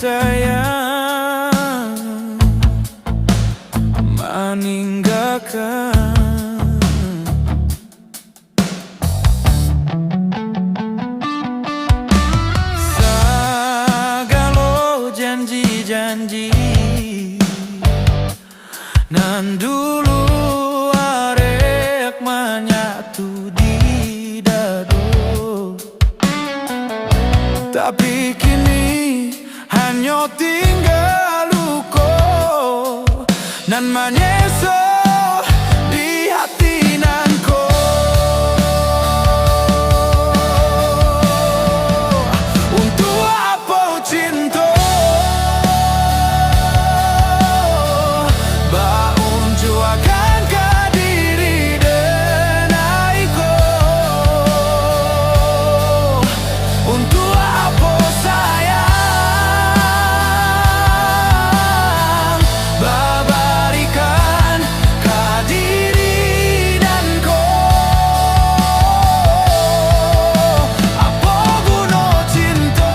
sayang meninggalkan. Segala janji-janji nan dulu arek menyatu di dado, tapi kini hanya tinggal luka nan menyeso di hati nan ko. Untuk apa cinta baunjuakan ke diri denaiku? Untuk apa sayang babarikan ke diri dan ko? Apa guna cinta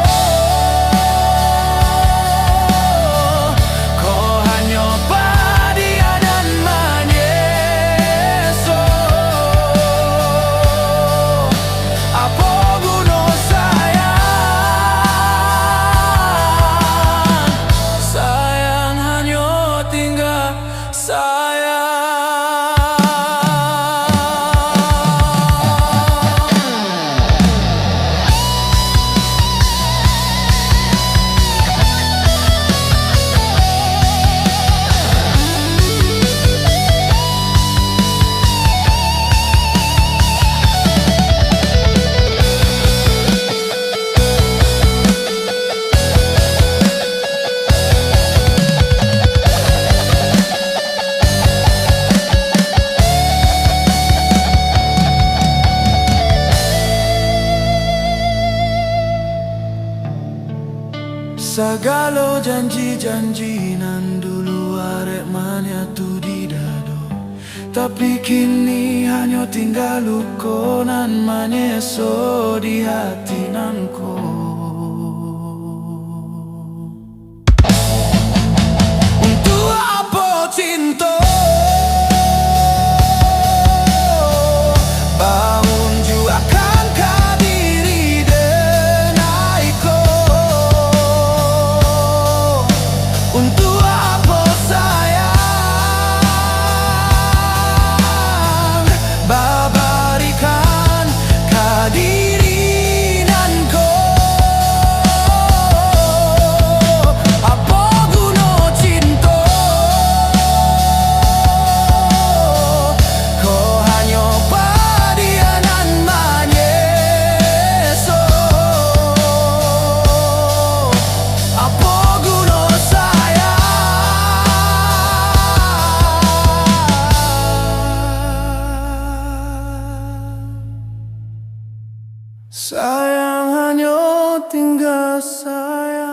kau hanya padia dan menyeso? Apa guna sayang hanya tinggal sayang. Segala janji-janji nan dulu arek menyatu di dado, tapi kini hanya tinggal luka nan menyeso di hati nan ko. Untuk apa cinta baunjuakan ke diri denaiku? Untuk apa sayang babarikan ke diri nan ko? Apa guna cinta kau hanya padia nan menyeso? Apa guna sayang hanya tinggal sayang.